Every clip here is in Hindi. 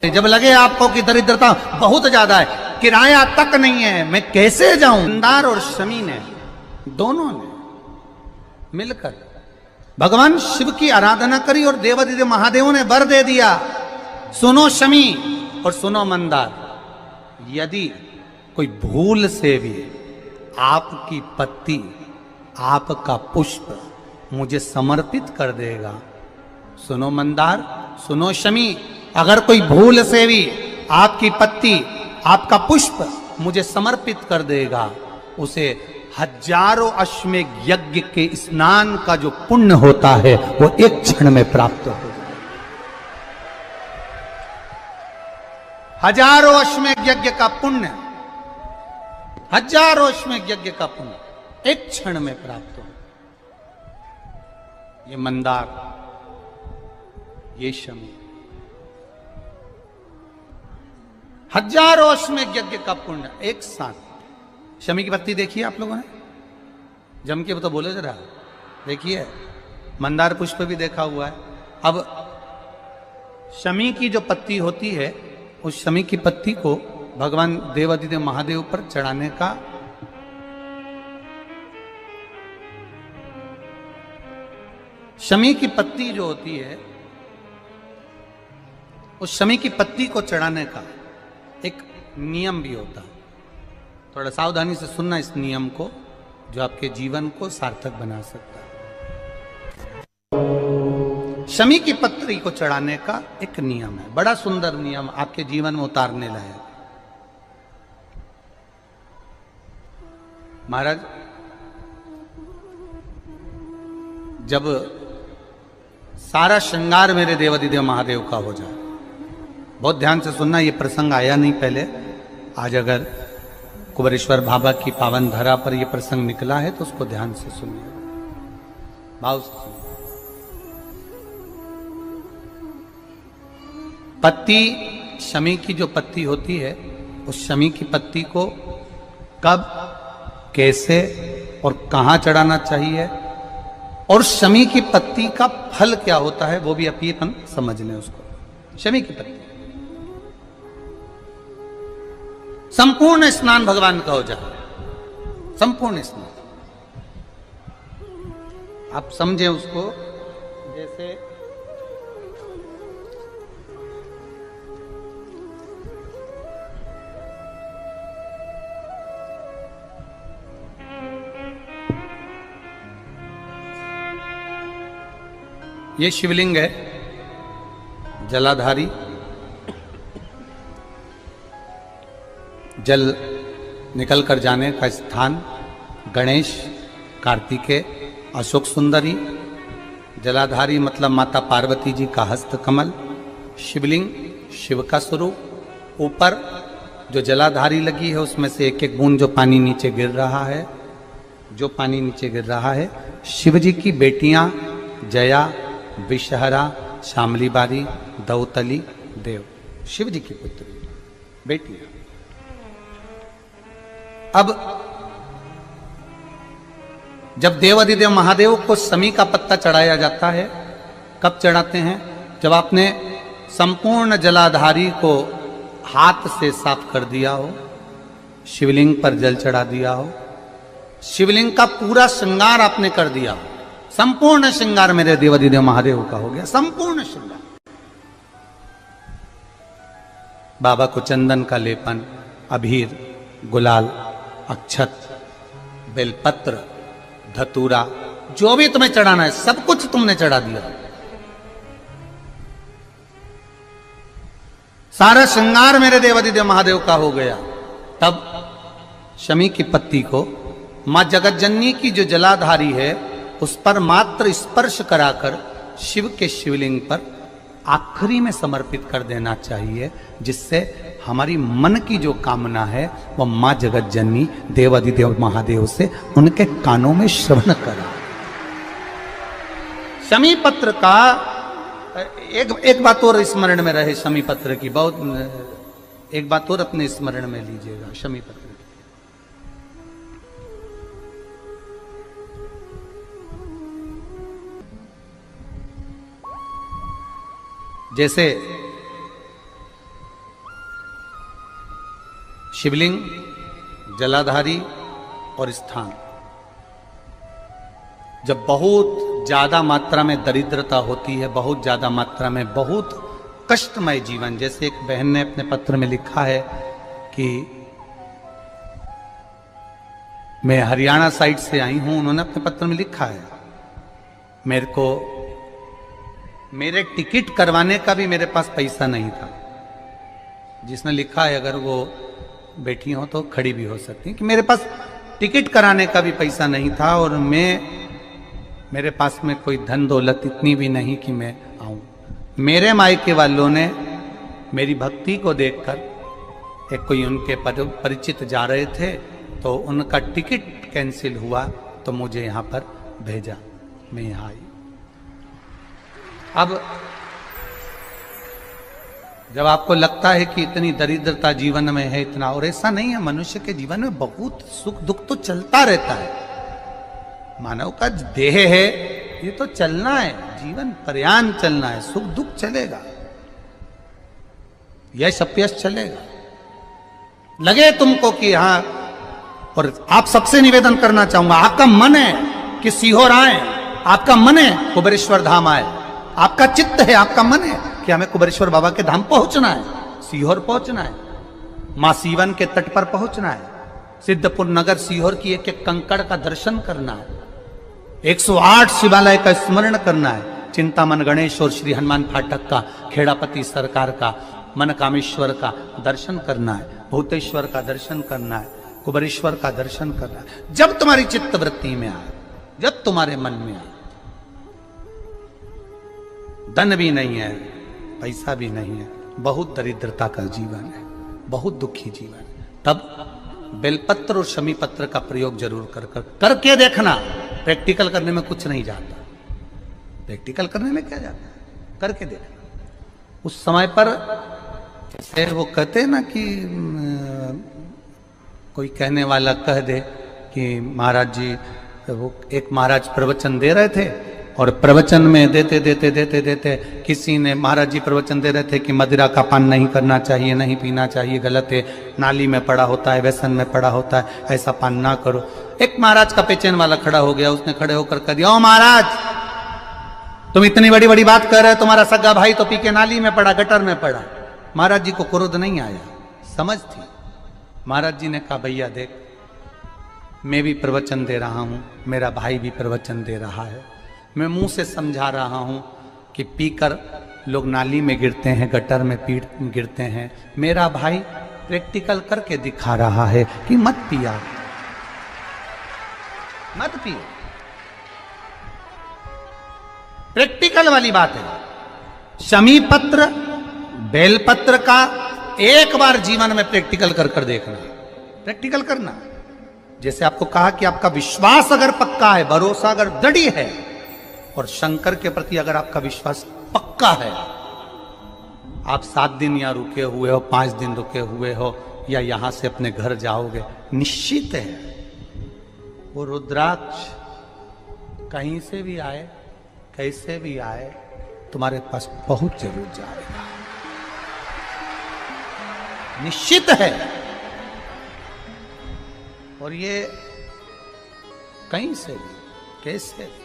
जब लगे आपको कि दरिद्रता बहुत ज्यादा है, किराया तक नहीं है, मैं कैसे जाऊं, मंदार और शमी ने दोनों ने मिलकर भगवान शिव की आराधना करी और देवादिदेव महादेव ने वर दे दिया। सुनो शमी और सुनो मंदार, यदि कोई भूल से भी आपकी पत्ती, आपका पुष्प मुझे समर्पित कर देगा, सुनो मंदार, सुनो शमी, अगर कोई भूल से भी आपकी पत्ती, आपका पुष्प मुझे समर्पित कर देगा, उसे हजारों अश्वमेघ यज्ञ के स्नान का जो पुण्य होता है वो एक क्षण में प्राप्त हो जाए। हजारों अश्वमेघ यज्ञ का पुण्य, हजारों अश्वमेघ यज्ञ का पुण्य एक क्षण में प्राप्त हो। ये मंदार, ये शमी, हजारों अश्वमेघ यज्ञ का पुण्य एक साथ। शमी की पत्ती देखिए आप लोगों ने, जम के तो बोले जरा, देखिए मंदार पुष्प भी देखा हुआ है। अब शमी की जो पत्ती होती है, उस शमी की पत्ती को भगवान देवादिदेव महादेव पर चढ़ाने का शमी की पत्ती जो होती है, उस शमी की पत्ती को चढ़ाने का एक नियम भी होता है। थोड़ा सावधानी से सुनना इस नियम को, जो आपके जीवन को सार्थक बना सकता है। शमी की पत्री को चढ़ाने का एक नियम है, बड़ा सुंदर नियम, आपके जीवन में उतारने लायक। महाराज, जब सारा श्रृंगार मेरे देवादिदेव महादेव का हो जाए, बहुत ध्यान से सुनना, ये प्रसंग आया नहीं पहले, आज अगर कुबेरेश्वर बाबा की पावन धरा पर यह प्रसंग निकला है तो उसको ध्यान से सुनिए, भाव से सुनिए। पत्ती, शमी की जो पत्ती होती है, उस शमी की पत्ती को कब, कैसे और कहां चढ़ाना चाहिए, और शमी की पत्ती का फल क्या होता है, वो भी अपन समझ लें उसको। शमी की पत्ती, संपूर्ण स्नान भगवान का हो जाए, संपूर्ण स्नान, आप समझें उसको। जैसे ये शिवलिंग है, जलाधारी, जल निकल कर जाने का स्थान, गणेश, कार्तिकेय, अशोक सुंदरी, जलाधारी मतलब माता पार्वती जी का हस्त कमल, शिवलिंग, शिव का स्वरूप, ऊपर जो जलाधारी लगी है उसमें से एक एक बूंद जो पानी नीचे गिर रहा है, जो पानी नीचे गिर रहा है, शिव जी की बेटियां जया, विषहरा, शामली बारी, दौतली, देव, शिव जी की पुत्री बेटियां। अब जब देवादिदेव महादेव को शमी का पत्ता चढ़ाया जाता है, कब चढ़ाते हैं, जब आपने संपूर्ण जलाधारी को हाथ से साफ कर दिया हो, शिवलिंग पर जल चढ़ा दिया हो, शिवलिंग का पूरा श्रृंगार आपने कर दिया हो, संपूर्ण श्रृंगार मेरे देवादिदेव महादेव का हो गया, संपूर्ण श्रृंगार। बाबा को चंदन का लेपन, अबीर, गुलाल, अक्षत, बेलपत्र, धतूरा, जो भी तुम्हें चढ़ाना है सब कुछ तुमने चढ़ा दिया, सारा श्रृंगार मेरे देवादिदेव महादेव का हो गया। तब शमी की पत्ती को मां जगत जननी की जो जलाधारी है उस पर मात्र स्पर्श कराकर शिव के शिवलिंग पर आखिरी में समर्पित कर देना चाहिए, जिससे हमारी मन की जो कामना है वो मां जगत जननी देवादिदेव महादेव से उनके कानों में श्रवण करा। शमी पत्र का एक बात और स्मरण में रहे, शमी पत्र की बहुत एक बात और अपने स्मरण में लीजिएगा। शमी पत्र जैसे शिवलिंग, जलाधारी और स्थान। जब बहुत ज्यादा मात्रा में दरिद्रता होती है, बहुत ज्यादा मात्रा में बहुत कष्टमय जीवन, जैसे एक बहन ने अपने पत्र में लिखा है कि मैं हरियाणा साइड से आई हूं, उन्होंने अपने पत्र में लिखा है मेरे को मेरे टिकट करवाने का भी मेरे पास पैसा नहीं था। जिसने लिखा है अगर वो बैठी हो तो खड़ी भी हो सकती है कि मेरे पास टिकट कराने का भी पैसा नहीं था और मेरे पास में कोई धन दौलत इतनी भी नहीं कि मैं आऊं। मेरे मायके वालों ने मेरी भक्ति को देखकर, एक कोई उनके परिचित जा रहे थे तो उनका टिकट कैंसिल हुआ तो मुझे यहां पर भेजा, मैं यहां आई। अब जब आपको लगता है कि इतनी दरिद्रता जीवन में है इतना, और ऐसा नहीं है, मनुष्य के जीवन में बहुत सुख दुख तो चलता रहता है। मानव का देह है, ये तो चलना है, जीवन पर्यान चलना है, सुख दुख चलेगा, यश अपयश चलेगा। लगे तुमको कि हाँ, और आप सबसे निवेदन करना चाहूंगा, आपका मन है कि सीहोर आए, आपका मन है कुबेरेश्वर धाम आए, आपका चित्त है, आपका मन है कि हमें कुबेरेश्वर बाबा के धाम पहुंचना है, सीहोर पहुंचना है, मां सीवन के तट पर पहुंचना है, सिद्धपुर नगर सीहोर की एक एक कंकड़ का दर्शन करना है, 108 शिवालय का स्मरण करना है, चिंतामन गणेश और श्री हनुमान फाटक का, खेड़ापति सरकार का, मनकामेश्वर का दर्शन करना है, भूतेश्वर का दर्शन करना है, कुबेरेश्वर का दर्शन करना है। जब तुम्हारी चित्त वृत्ति में आए, जब तुम्हारे मन में आए, धन भी नहीं है, पैसा भी नहीं है, बहुत दरिद्रता का जीवन है, बहुत दुखी जीवन है, तब बेलपत्र और शमी पत्र का प्रयोग जरूर करके देखना। प्रैक्टिकल करने में कुछ नहीं जाता, प्रैक्टिकल करने में क्या जाता है, करके देखना। उस समय पर जैसे वो कहते हैं ना कि कोई कहने वाला कह दे कि महाराज जी, वो एक महाराज प्रवचन दे रहे थे और प्रवचन में देते देते देते देते किसी ने, महाराज जी प्रवचन दे रहे थे कि मदिरा का पान नहीं करना चाहिए, नहीं पीना चाहिए, गलत है, नाली में पड़ा होता है, व्यसन में पड़ा होता है, ऐसा पान ना करो। एक महाराज का पेचेन वाला खड़ा हो गया, उसने खड़े होकर कह दिया, ओ महाराज तुम इतनी बड़ी बड़ी बात कर रहे हो, तुम्हारा सगा भाई तो पी के नाली में पड़ा, गटर में पड़ा। महाराज जी को क्रोध नहीं आया, समझ थी। महाराज जी ने कहा, भैया देख, मैं भी प्रवचन दे रहा हूं, मेरा भाई भी प्रवचन दे रहा है, मैं मुंह से समझा रहा हूं कि पीकर लोग नाली में गिरते हैं, गटर में गिरते हैं, मेरा भाई प्रैक्टिकल करके दिखा रहा है कि मत पिया, मत पियो। प्रैक्टिकल वाली बात है। शमी पत्र, बेलपत्र का एक बार जीवन में प्रैक्टिकल कर देखना, प्रैक्टिकल करना। जैसे आपको कहा कि आपका विश्वास अगर पक्का है, भरोसा अगर दृढ़ है, और शंकर के प्रति अगर आपका विश्वास पक्का है, आप 7 दिन यहाँ रुके हुए हो, 5 दिन रुके हुए हो, या यहां से अपने घर जाओगे, निश्चित है वो रुद्राक्ष कहीं से भी आए, कैसे भी आए, तुम्हारे पास पहुंच जरूर जाएगा, निश्चित है। और ये कहीं से भी, कैसे भी,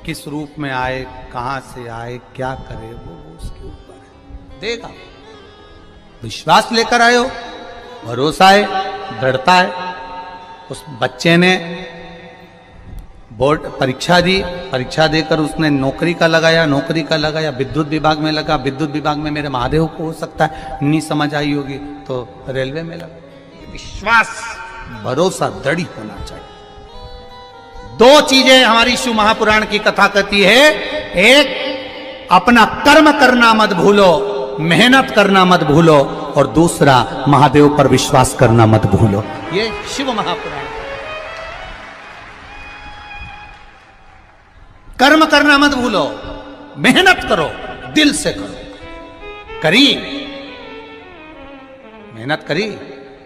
किस रूप में आए, कहां से आए, क्या करे, वो उसके ऊपर है, देगा। विश्वास लेकर आए हो, भरोसा है, दृढ़ता है। उस बच्चे ने बोर्ड परीक्षा दी, परीक्षा देकर उसने नौकरी का लगाया, विद्युत विभाग में लगा, विद्युत विभाग में मेरे महादेव को हो सकता है नहीं समझ आई होगी तो रेलवे में लगा। विश्वास, भरोसा दृढ़ होना चाहिए। 2 चीजें हमारी शिव महापुराण की कथा कहती है, एक अपना कर्म करना मत भूलो, मेहनत करना मत भूलो, और दूसरा महादेव पर विश्वास करना मत भूलो। ये शिव महापुराण। कर्म करना मत भूलो, मेहनत करो, दिल से करो। करी, मेहनत करी।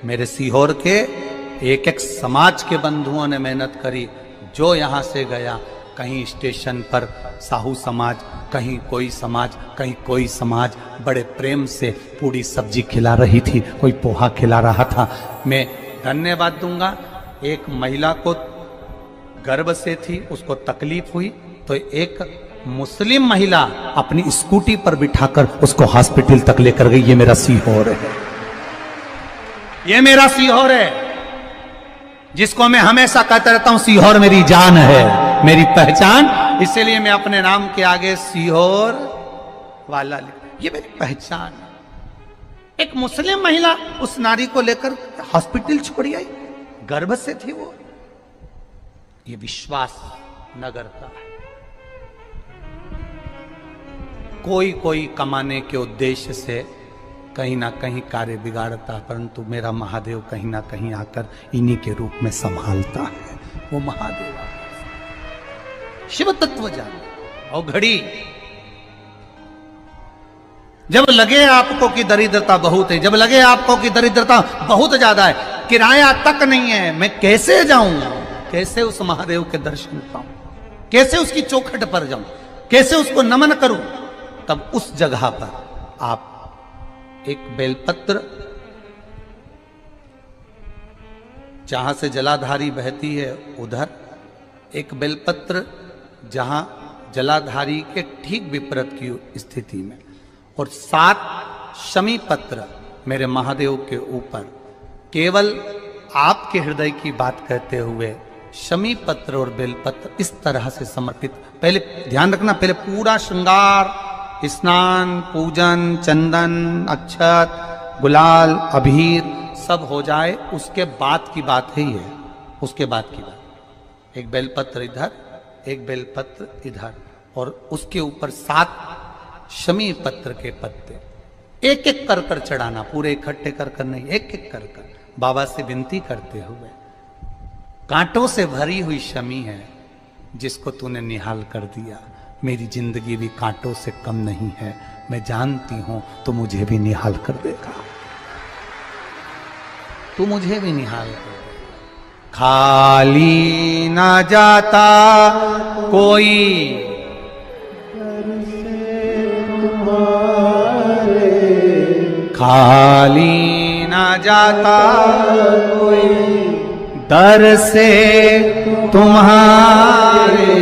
मेरे सीहोर के एक एक समाज के बंधुओं ने मेहनत करी। जो यहां से गया, कहीं स्टेशन पर साहू समाज कहीं कोई समाज बड़े प्रेम से पूरी सब्जी खिला रही थी, कोई पोहा खिला रहा था। मैं धन्यवाद दूंगा। एक महिला को गर्भ से थी, उसको तकलीफ हुई तो एक मुस्लिम महिला अपनी स्कूटी पर बिठाकर उसको हॉस्पिटल तक लेकर गई। ये मेरा सीहोर है, ये मेरा सीहोर है, जिसको मैं हमेशा कहता रहता हूं सीहोर मेरी जान है, मेरी पहचान। इसीलिए मैं अपने नाम के आगे सीहोर वाला लिख, ये मेरी पहचान है। एक मुस्लिम महिला उस नारी को लेकर हॉस्पिटल छोड़ी आई, गर्भ से थी वो। ये विश्वास नगर का है। कोई कमाने के उद्देश्य से कहीं ना कहीं कार्य बिगाड़ता, परंतु मेरा महादेव कहीं ना कहीं आकर इन्हीं के रूप में संभालता है। वो महादेव शिव तत्व जान। और घड़ी जब लगे आपको कि दरिद्रता बहुत है, जब लगे आपको कि दरिद्रता बहुत ज्यादा है, किराया तक नहीं है, मैं कैसे जाऊं, कैसे उस महादेव के दर्शन पाऊं, कैसे उसकी चौखट पर जाऊं, कैसे उसको नमन करूं, तब उस जगह पर आप एक बेलपत्र, जहां से जलाधारी बहती है उधर एक बेलपत्र, जहां जलाधारी के ठीक विपरीत की स्थिति में, और 7 शमी पत्र मेरे महादेव के ऊपर, केवल आपके हृदय की बात कहते हुए शमी पत्र और बेलपत्र इस तरह से समर्पित। पहले ध्यान रखना, पहले पूरा श्रृंगार, स्नान, पूजन, चंदन, अक्षत, गुलाल, अबीर सब हो जाए, उसके बाद की बात है ये, उसके बाद की बात। एक बेलपत्र इधर, एक बेलपत्र इधर, और उसके ऊपर 7 शमी पत्र के पत्ते एक एक कर कर चढ़ाना, पूरे इकट्ठे कर कर नहीं, एक एक कर कर बाबा से विनती करते हुए। कांटों से भरी हुई शमी है जिसको तूने निहाल कर दिया, मेरी जिंदगी भी कांटों से कम नहीं है, मैं जानती हूं तो मुझे भी निहाल कर देगा, तू मुझे भी निहाल कर देगा। खाली ना जाता कोई खाली ना जाता कोई दर से तुम्हारे,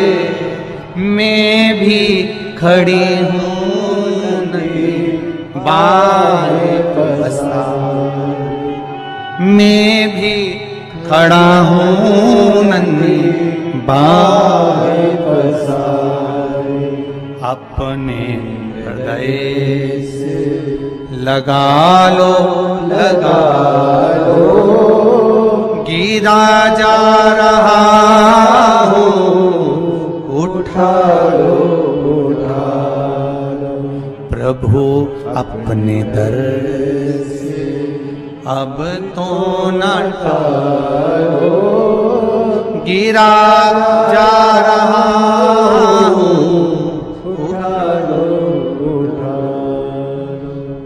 मैं भी खड़ी हूं नहीं बाहें पसारे, मैं भी खड़ा हूं नन्ही बाहें पसारे, अपने हृदय से लगा लो गिरा जा रहा हूँ, उठा लो प्रभु अपने दर से, अब तो न टालो, गिरा जा रहा हूँ, उठा लो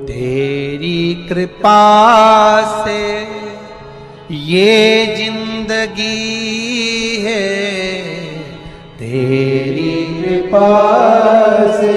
तेरी कृपा से ये जिंदगी है, तेरी कृपा से